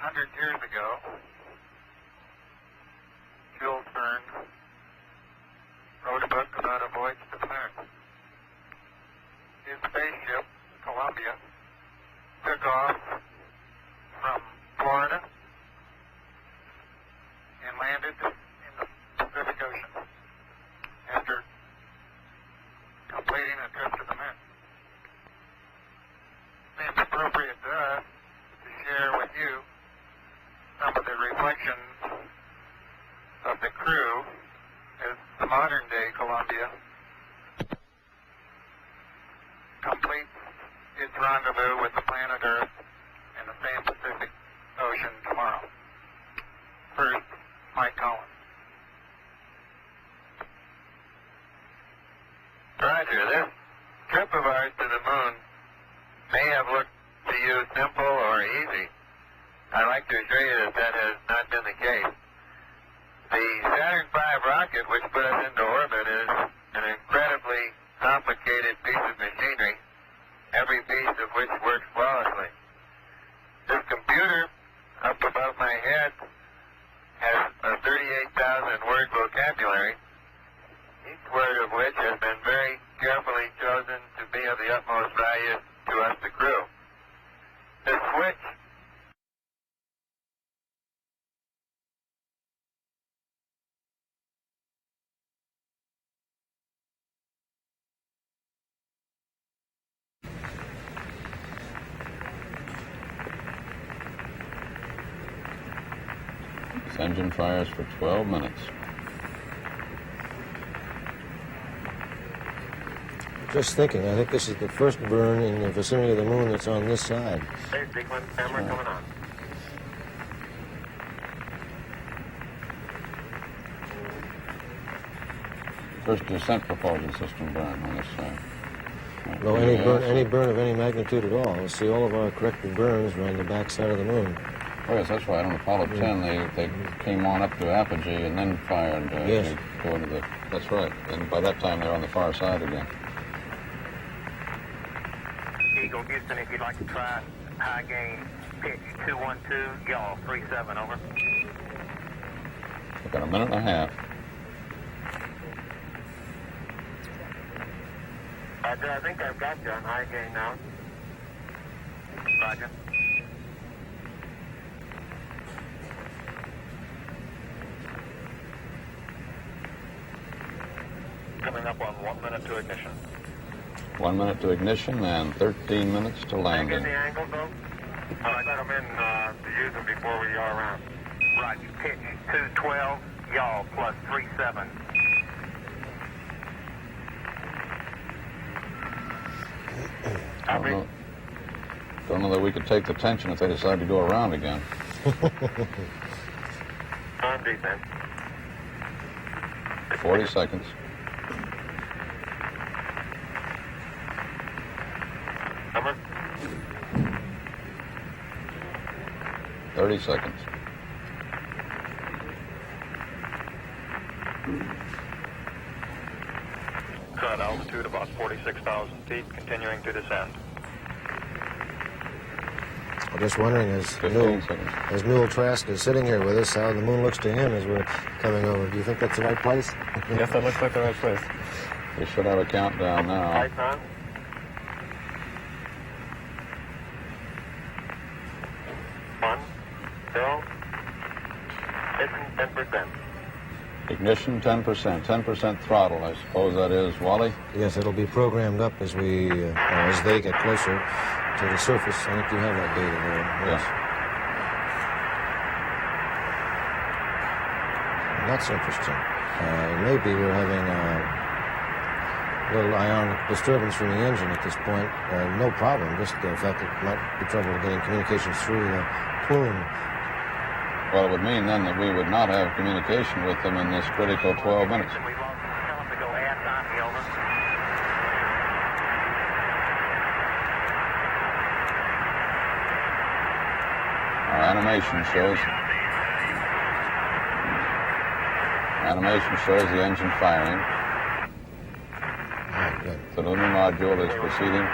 100 years ago, Jules Verne wrote a book about a voyage to the moon. His spaceship, Columbia, took off from Florida and landed in the Pacific Ocean after completing a trip to the moon. It seems appropriate to us to share with you some of the reflections of the crew as the modern-day Columbia completes its rendezvous with the planet Earth in the same Pacific Ocean tomorrow. First, Mike Collins. Roger, this trip of ours to the moon may have looked to you simple or easy. I'd like to assure you that that has not been the case. The Saturn V rocket, which put us into orbit, is an incredibly complicated piece of machinery, every piece of which works flawlessly. This computer up above my head has a 38,000-word vocabulary, each word of which has been very carefully chosen to be of the utmost value to us, the crew. The switch This engine fires for 12 minutes. Just thinking, I think this is the first burn in the vicinity of the moon that's on this side. Phase sequence, camera coming on. First descent propulsion system burn on this side. No, any burn of any magnitude at all. We'll see all of our corrected burns around the back side of the moon. Oh, yes, that's right. On Apollo 10, they came on up to apogee and then fired. Yes. To go into the, that's right. And by that time, they were on the far side again. Eagle, Houston, if you'd like to try high gain, pitch 212, y'all, 37, over. We've got a minute and a half. Roger, I think I've got you on high gain now. Roger. Coming up on 1 minute to ignition. 1 minute to ignition and 13 minutes to landing. Get the angle, though? I let them in to use them before we are around. Roger, pitch 212, y'all, plus 37. Don't know that we could take the tension if they decide to go around again. On defense. 40 seconds. Number? 30 seconds. Current altitude about 46,000 feet, continuing to descend. I'm just wondering, as 15 seconds. Newell Trask is sitting here with us, how the moon looks to him as we're coming over. Do you think that's the right place? Yes, that looks like the right place. We should have a countdown now. Lights on. One, two, ignition 10%. Ignition 10%. 10% throttle, I suppose that is, Wally? Yes, it'll be programmed up as as they get closer to the surface. I think you have that data there. Yes. That's interesting. Maybe we're having a little ionic disturbance from the engine at this point. No problem, just the fact that it might be trouble getting communications through the plume. Well, it would mean then that we would not have communication with them in this critical 12 minutes. We lost them. Tell them to go aft on me, over. Our animation shows the engine firing. The lunar module is proceeding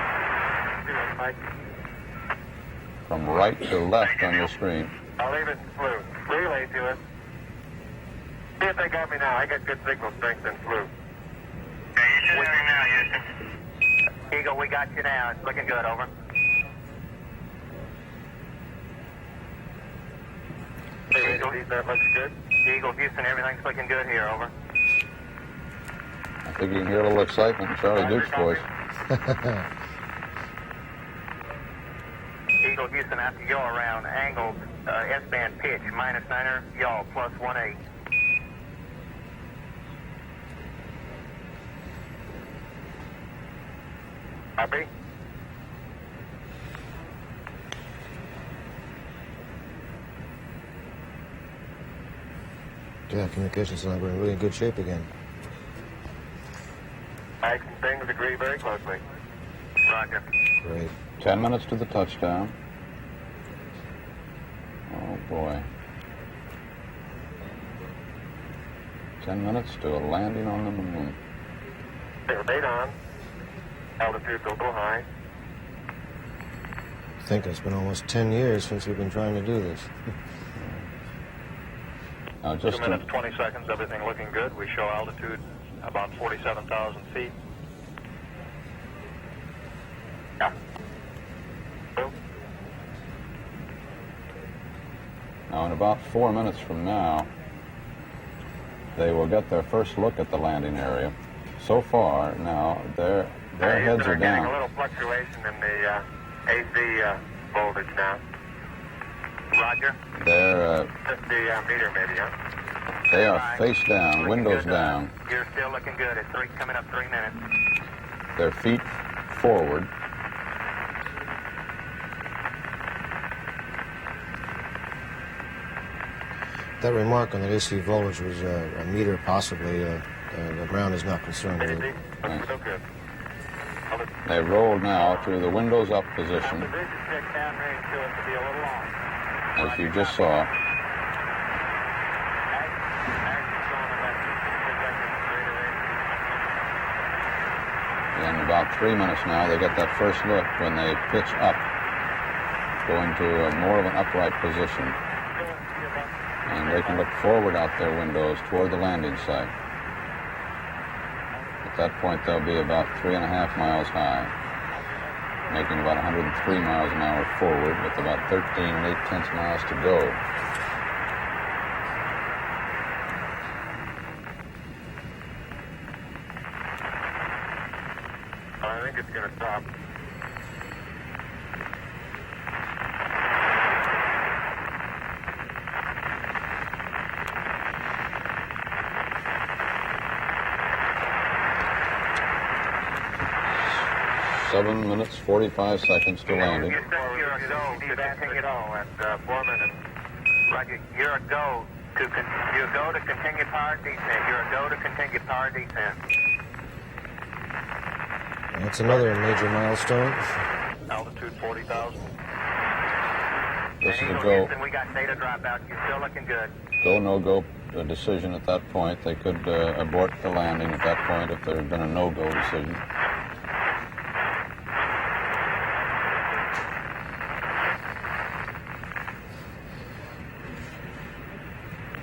from right to left on your screen. I'll leave it in flu. Relay to us. See if they got me now. I got good signal strength in flu. Okay, you should have me now, Houston. Eagle, we got you now. It's looking good, over. Hey, Eagle, that looks good. Eagle, Houston, everything's looking good here, over. I think you can hear a little excitement in Charlie Duke's voice. Eagle, Houston, after yaw around, angled S-band pitch, -9er, yaw, +18. Copy. Yeah, communications lab, we're in really good shape again. Action things agree very closely. Roger. Great. 10 minutes to the touchdown. Oh, boy. 10 minutes to a landing on the moon. Rate on. Altitude's a little high. I think it's been almost 10 years since we've been trying to do this. Now, 2 minutes, 20 seconds, everything looking good. We show altitude about 47,000 feet. Yeah. Now, in about 4 minutes from now, they will get their first look at the landing area. So far, now, their heads are Getting a down. little fluctuation in the AC voltage now. Roger. They're, 50 meter maybe, huh? they are face down, windows down, You're still looking good. It's coming up 3 minutes. their feet forward. That remark on that AC voltage was a meter possibly. The ground is not concerned with it. Thanks. Still good. They roll now to the windows up position, The vision check downrange to us to be a little long. as you just saw. In about 3 minutes now, they get that first look when they pitch up, going to more of an upright position. And they can look forward out their windows toward the landing site. At that point, they'll be about 3.5 miles high, making about 103 miles an hour forward with about 13 8/10 miles to go. I think it's going to stop. Seven minutes, 45 seconds to landing. You're a go to continue all at 4 minutes. Roger, you're a go to continue power descent. You're a go to continue power descent. That's another major milestone. Altitude 40,000. This is a Eagle, go, Houston, we got data dropout. You're still looking good. no-go decision at that point. They could abort the landing at that point if there had been a no-go decision.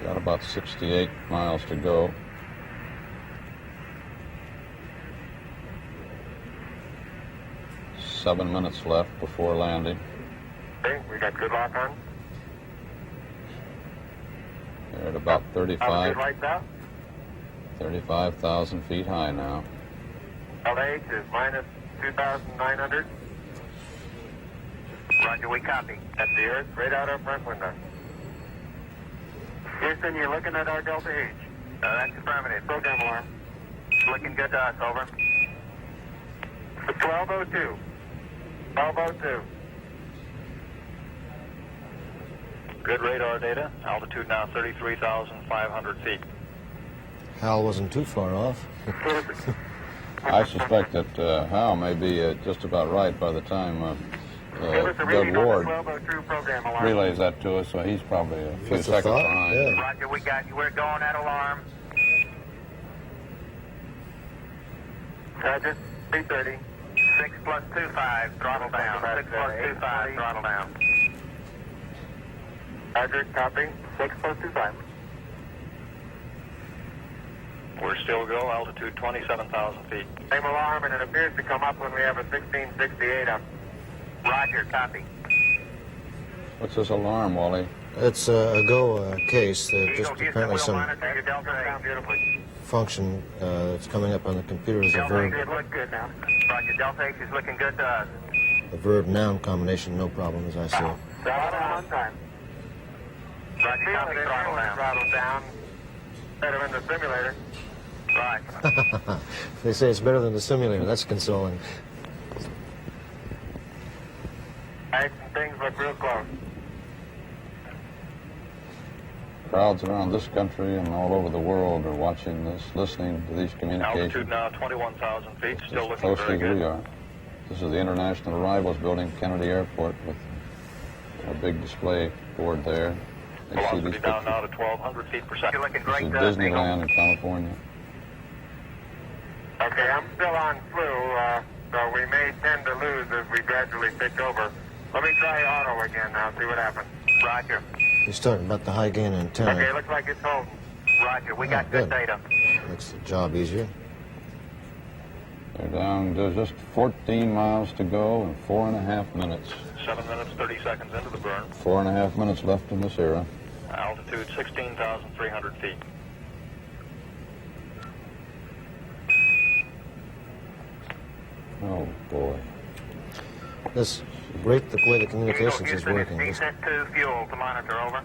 Got about 68 miles to go. Seven minutes left before landing. Okay, we got good lock on. They're at about Altitude lights out. 35,000 feet high now. LH is minus 2,900. Roger, we copy. That's the Earth, right out our front window. Houston, you're looking at our Delta H. That's affirmative. Program alarm. Looking good to us, over. 1202. 1202. Good radar data. Altitude now 33,500 feet. Hal wasn't too far off. I suspect that Hal may be just about right by the time Give us a Doug reading on the Ward 1202 program alarm. relays that to us, so he's probably a few That's a seconds thought, behind. yeah. Roger, we got you. We're going at alarm. Roger, 330. 6 plus 25, throttle down. 6 plus 25, throttle down. Roger, copy. 6425. We're still go, altitude 27,000 feet. Same alarm, and it appears to come up when we have a 1668 up. Roger, copy. What's this alarm, Wally? It's a go case. Just Houston, apparently we'll some monitor your Delta sound beautifully. function that's coming up on the computer as a Delta verb. H look good now. Roger, Delta H is looking good to us. A verb-noun combination, no problem as I see it. Throttle down on time. Roger, copy, throttle down. Throttle down. Better in the simulator. Right. They say it's better than the simulator. That's consoling. Right, and things look real close. Crowds around this country and all over the world are watching this, listening to these communications. Altitude now 21,000 feet, still As looking closely very as we good. are. This is the International Arrivals Building, Kennedy Airport, with a big display board there. They see Velocity these down pictures. now to 1,200 feet per second. You're looking This great, is Eagle. Disneyland in California. Okay, I'm still on flu, so we may tend to lose as we gradually pitch over. Let me try auto again now, see what happens. Roger. He's talking about the high gain antenna. Okay, looks like it's holding. Roger, we got good. good data. Makes the job easier. They're down to just 14 miles to go in 4.5 minutes. 7 minutes, 30 seconds into the burn. 4.5 minutes left in this era. Altitude 16,300 feet. Oh, boy. This great the way the communications is Houston, working. it's descent to fuel to monitor, over.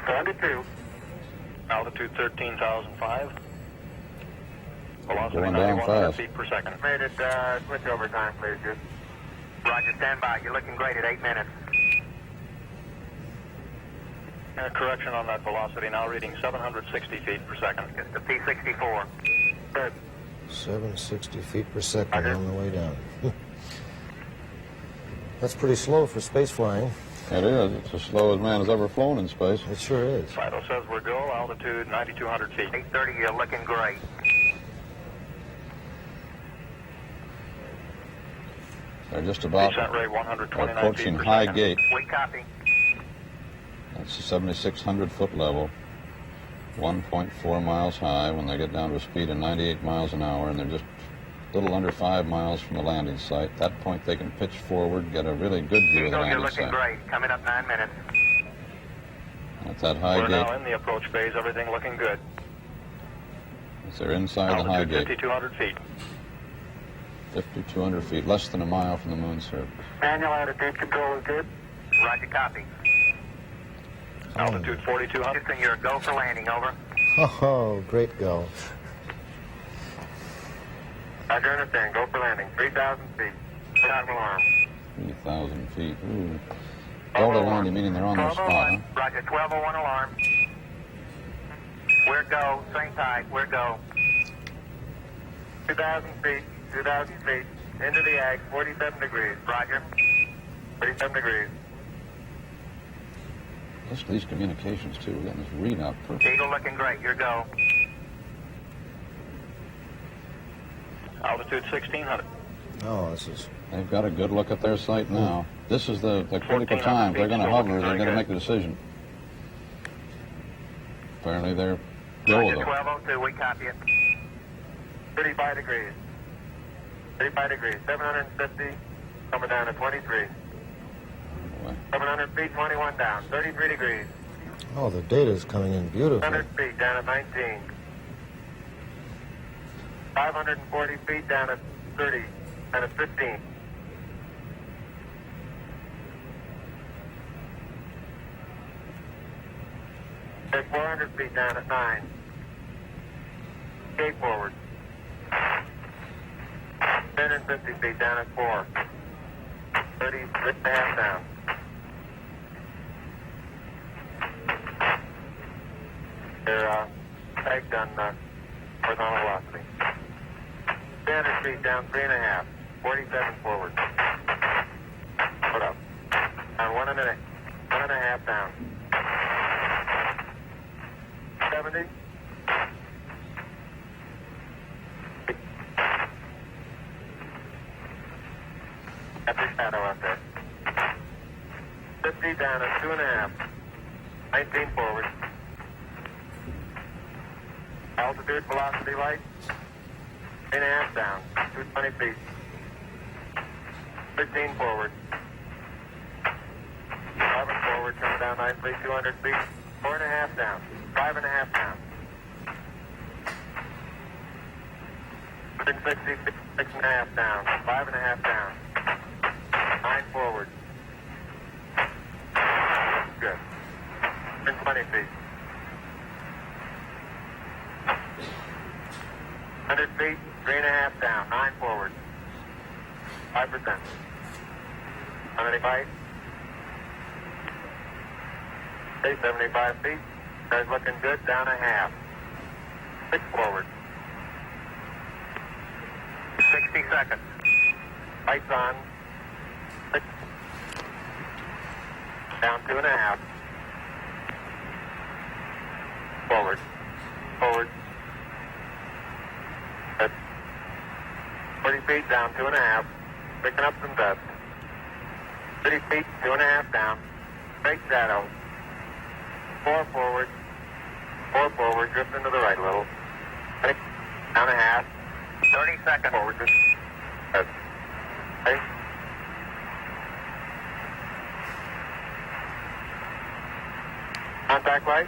72. Altitude 13,005. Velocity Going down 9,100 fast. feet per second. Made it, switch over time, please, Houston. Roger, stand by. You're looking great at 8 minutes. Correction on that velocity, now reading 760 feet per second. It's the P64. Good. 760 feet per second on the way down. That's pretty slow for space flying. It is. It's as slow as man has ever flown in space. It sure is. Vital says we're go, altitude 9,200 feet. 8:30, you're looking great. They're just about Descent rate 129 feet approaching per high second. gate. We copy. That's the 7,600 foot level. 1.4 miles high when they get down to a speed of 98 miles an hour, and they're just a little under 5 miles from the landing site. At that point, they can pitch forward, get a really good view of the Eagle, you're landing looking site. great. Coming up 9 minutes. At that high We're now gate, in the approach phase, everything looking good. as they're inside the high Altitude gate, 5,200 feet. 5,200 feet, less than a mile from the moon surface. Manual attitude control is good. Roger, copy. Altitude 4,200. Houston, you're a go for landing, over. Oh, great go. Roger, understand. Go for landing. 3,000 feet. Time alarm. 3,000 feet. Ooh. Delta landing, meaning they're on their spot, huh? Roger, 1201 alarm. We're go. Same tide. We're go. 2,000 feet. 2,000 feet. Into the ag. 47 degrees. Roger. 47 degrees. Listen to these communications, too. We're getting this readout perfect. Eagle looking great. Your go. Altitude 1,600. Oh, this is... They've got a good look at their site now. This is the critical 1,400 time. They're going to feet, hover. still They're looking going to very make a decision. Apparently, they're go, Roger, though. 1202. We copy it. 35 degrees. 35 degrees. 750. Coming down to 23. 700 feet, 21 down. 33 degrees. Oh, the data is coming in beautifully. 100 feet down at 19. 540 feet down at 30. Down at 15. Take 400 feet down at 9. Gate forward. 1050 feet down at 4. 36 and a half down. They're tagged on horizontal velocity. 300 feet down, 3.5. 47 forward. Put up. And 1.5 down. 70. That's your shadow out there. 50 down to 2.5. 19 forward. Altitude, velocity, light. 8.5 down. 220 feet. 15 forward. 11 forward, coming down nicely, 200 feet. 4.5 down. 5.5 down. 160 feet, 6.5 down. 5.5 down. 9 forward. Good. 120 feet. 100 feet, 3.5 down. 9 forward. 5%. 185. Okay, 75 feet. Car's looking good. Down a half. 6 forward. 60 seconds. Lights on. 6. Down 2.5. Forward. Forward. Good. 40 feet down 2.5. Picking up some dust. 30 feet, 2.5 down. Straight shadow. 4 forward. 4 forward. Drift into the right a little. 6. Down a half. 30 seconds. Forward. Good. Okay. Contact light.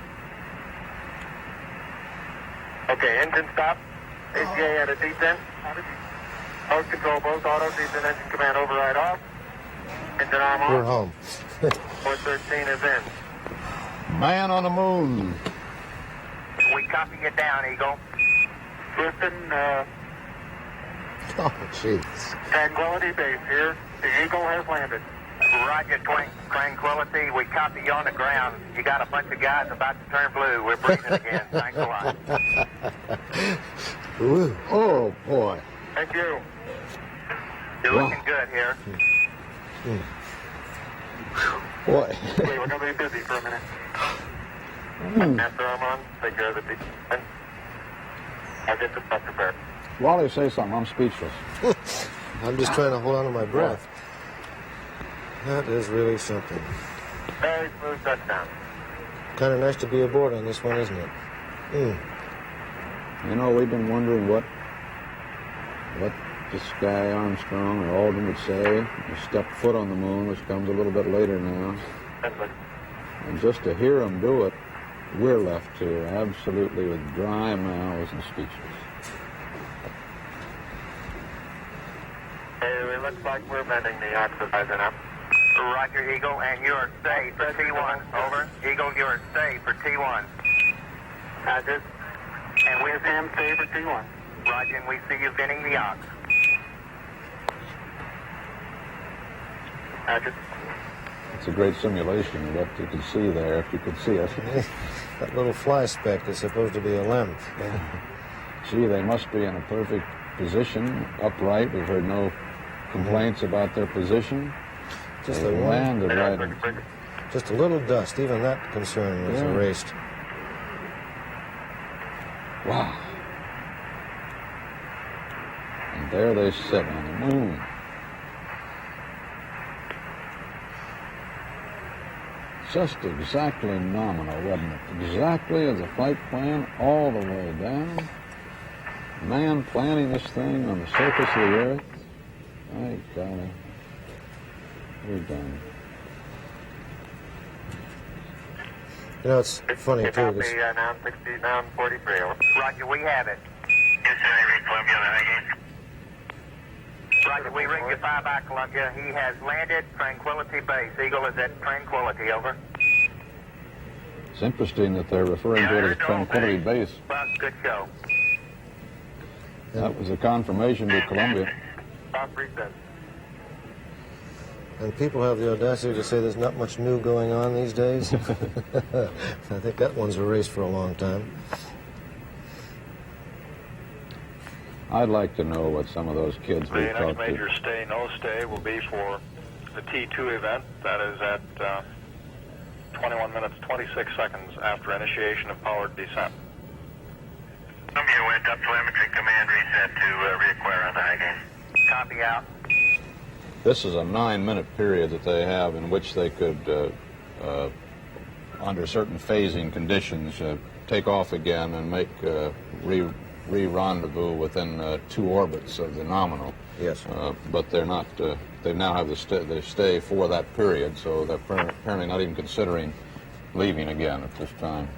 Okay, engine stop. ACA at a descent. Mode control both auto, descent engine command override off. Engine arm on. We're home. 413 is in. Man on the moon. We copy you down, Eagle. Houston, Oh, jeez. Tranquility Base here. The Eagle has landed. Roger, Tranquility. We copy you on the ground. You got a bunch of guys about to turn blue. We're breathing again. Thanks a lot. Woo. Oh, boy. Thank you. You're Wow. looking good here. Boy. Okay, we're going to be busy for a minute. After I'm on, take care of the descent. I'll get the stuff prepared. Wally, say something. I'm speechless. I'm just trying to hold on to my breath. That is really something. Very smooth touchdown. Kind of nice to be aboard on this one, isn't it? You know, we've been wondering what this guy Armstrong or Aldrin would say. He stepped foot on the moon, which comes a little bit later now. And just to hear him do it, we're left to absolutely with dry mouths and speechless. Hey, it looks like we're bending the oxidizing up. Roger, Eagle, and you're safe for T1. Over. Eagle, you're safe for T1. Roger. And we're him safe for T1. Roger, and we see you bending the ox. Roger. It's a great simulation of what you can see there, if you could see us. That little fly speck is supposed to be a limb. Gee, they must be in a perfect position, upright. We've heard no complaints about their position. Just They a landed right. Just a little dust. Even that concern was Yeah. erased. Wow. And there they sit on the moon. Just exactly nominal, wasn't it? Exactly as a flight plan all the way down. Man planning this thing on the surface of the earth. My golly. We're done. You know, it's funny, too. Copy, This, now 60, now 43. Roger, we have it. Yes, sir. I read Columbia on the again. Roger, we ring you 5 by Columbia. He has landed Tranquility Base. Eagle is at Tranquility, over. It's interesting that they're referring to it as Tranquility Base. Well, good show. That was a confirmation to Columbia. Stop reset. and people have the audacity to say there's not much new going on these days. I think that one's erased for a long time. I'd like to know what some of those kids we The next talked major to. stay, no stay, will be for the T2 event. That is at 21 minutes, 26 seconds after initiation of powered descent. Columbia went up telemetry command reset to reacquire on the high gain. Copy out. This is a 9-minute period that they have in which they could, under certain phasing conditions, take off again and make re-rendezvous within 2 orbits of the nominal. Yes. But they're not. They now have the stay for that period, so they're apparently not even considering leaving again at this time.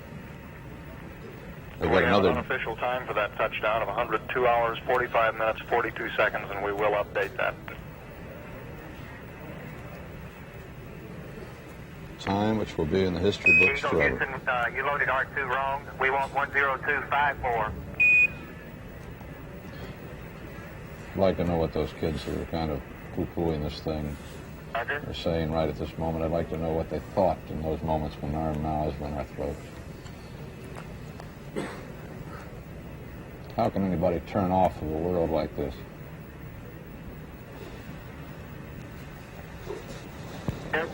They We got have an another. unofficial time for that touchdown of 102 hours, 45 minutes, 42 seconds, and we will update that. Time which will be in the history books Eagle forever. Houston, you loaded R2 wrong. We want 10254. I'd like to know what those kids who are kind of poo-pooing this thing Roger. are saying right at this moment. I'd like to know what they thought in those moments when our mouths were in our throats. How can anybody turn off of a world like this? Yep.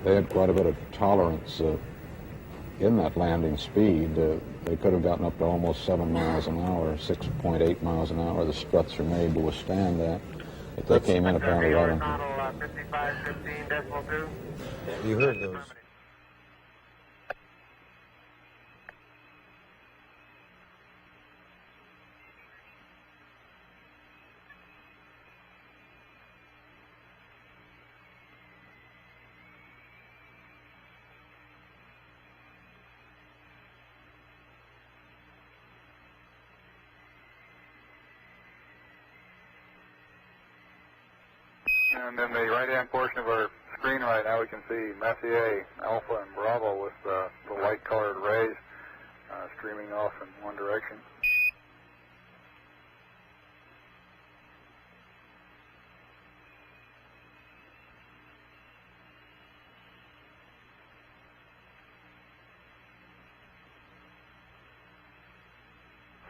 They had quite a bit of tolerance in that landing speed. They could have gotten up to almost 7 miles an hour, 6.8 miles an hour. The struts are made to withstand that. But they came in apparently right on. Model 5515.2. You heard those. And in the right-hand portion of our screen right now, we can see Messier, Alpha, and Bravo with the light-colored rays streaming off in one direction.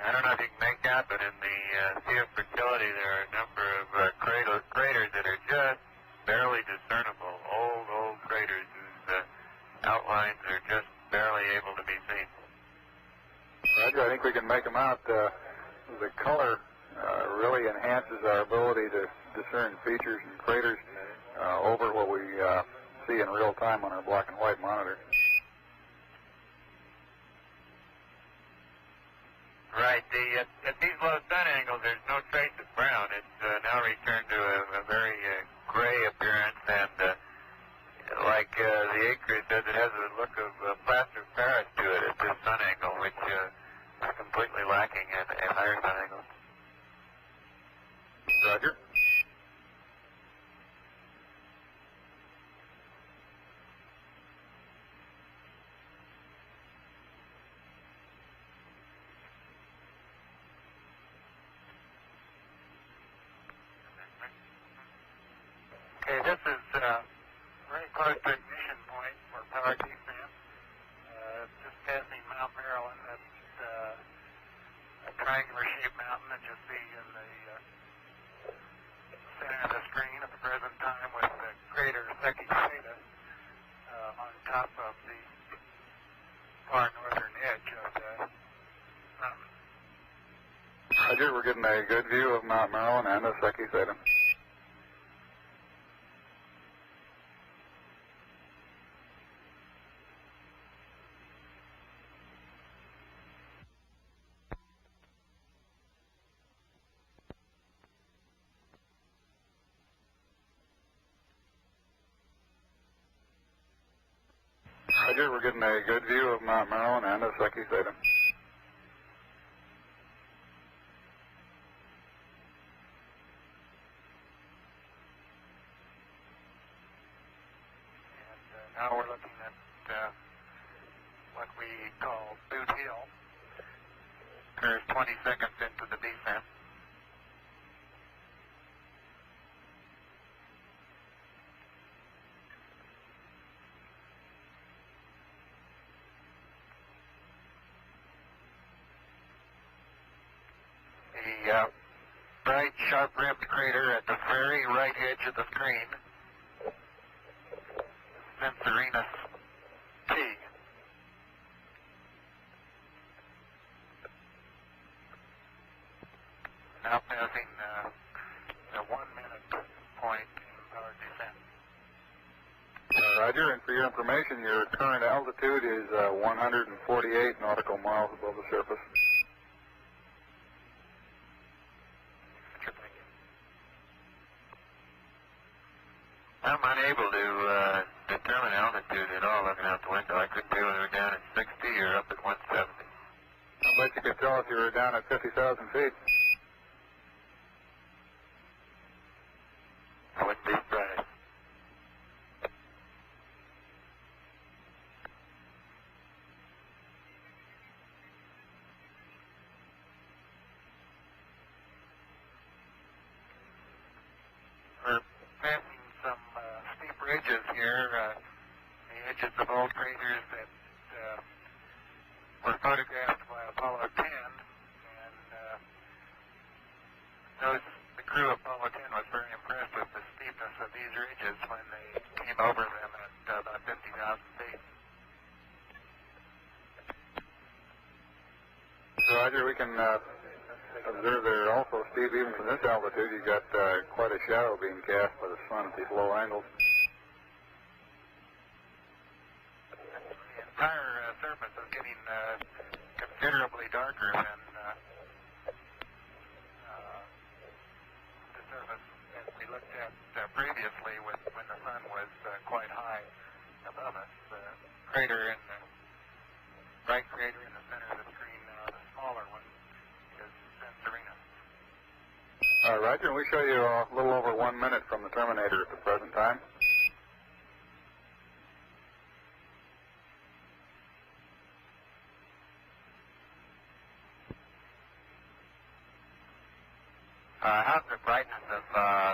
I don't know if you can make out, but in the Sea of Fertility, there are a number of craters that are just barely discernible. Old craters whose outlines are just barely able to be seen. Roger, I think we can make them out. The color really enhances our ability to discern features and craters over what we see in real time on our black and white monitor. Right. At these low sun angles, there's no trace of brown. It's now returned to a very gray appearance, and like the acreage does, it has a look of plaster of Paris to it at this sun angle, which is completely lacking at higher sun angles. Roger. Okay, this is very close to ignition point for power descent. Just passing Mount Maryland. That's a triangular-shaped mountain that you see in the center of the screen at the present time, with the crater Secchi Theta on top of the far northern edge of the mountain. Roger, we're getting a good view of Mount Maryland and the Secchi Theta. Roger, we're getting a good view of Mount Maryland and the Secchi Theta. And now we're looking at what we call Boot Hill. There's 20 seconds into the descent. The bright, sharp-rimmed crater at the very right edge of the screen, Censorinus T. Roger, and for your information, your current altitude is 148 nautical miles above the surface. I'm unable to determine altitude at all looking out the window. I couldn't tell whether we're down at 60 or up at 170. I bet you could tell if you were down at 50,000 feet. I wouldn't be surprised. We're passing some steep ridges here, the edges of old craters that were photographed by Apollo 10, and the crew of Apollo 10 was very impressed with the steepness of these ridges when they came over them at about 50,000 feet. So, Roger, we can observe they're also steep even from this altitude. You got quite a shadow being cast by the sun at these low angles. The entire surface is getting considerably darker than the surface as we looked at previously when the sun was quite high above us. The crater in the bright crater in the center of the screen now, the smaller one, is Serena. Roger, we show you a little over 1 minute from the terminator at the present time. How's the brightness of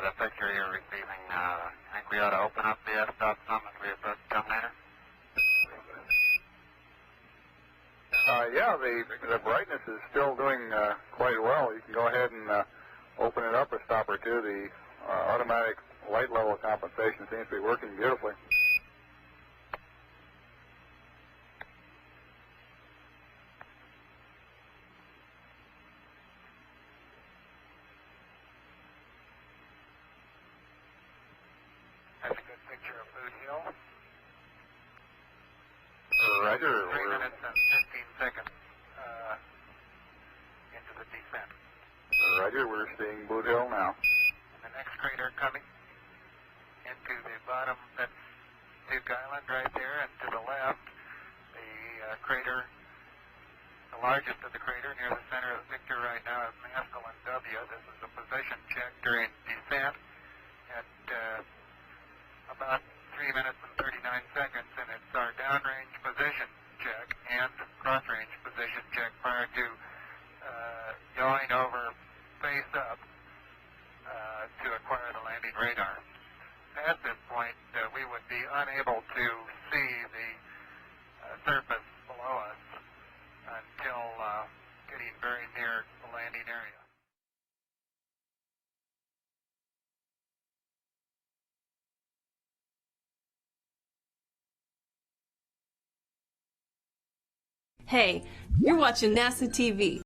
the picture you're receiving? I think we ought to open up the f-stop some as we approach the terminator. Yeah, the brightness is still doing quite well. You can go ahead and open it up a stop or two. The automatic light level compensation seems to be working beautifully. That's a good picture of Boot Hill. Roger. 3 minutes and 15 seconds into the descent. Roger, we're seeing Boot Hill now. And the next crater coming into the bottom, that's Duke Island right there, and to the left, the crater, the largest of the crater near the center of the picture right now is Maskelyne W. This is a position check during descent at about 3 minutes and 39 seconds, and it's our downrange position check and cross-range position check prior to going over face up to acquire the landing radar. At this point, we would be unable to see the surface below us until getting very near the landing area. Hey, you're watching NASA TV.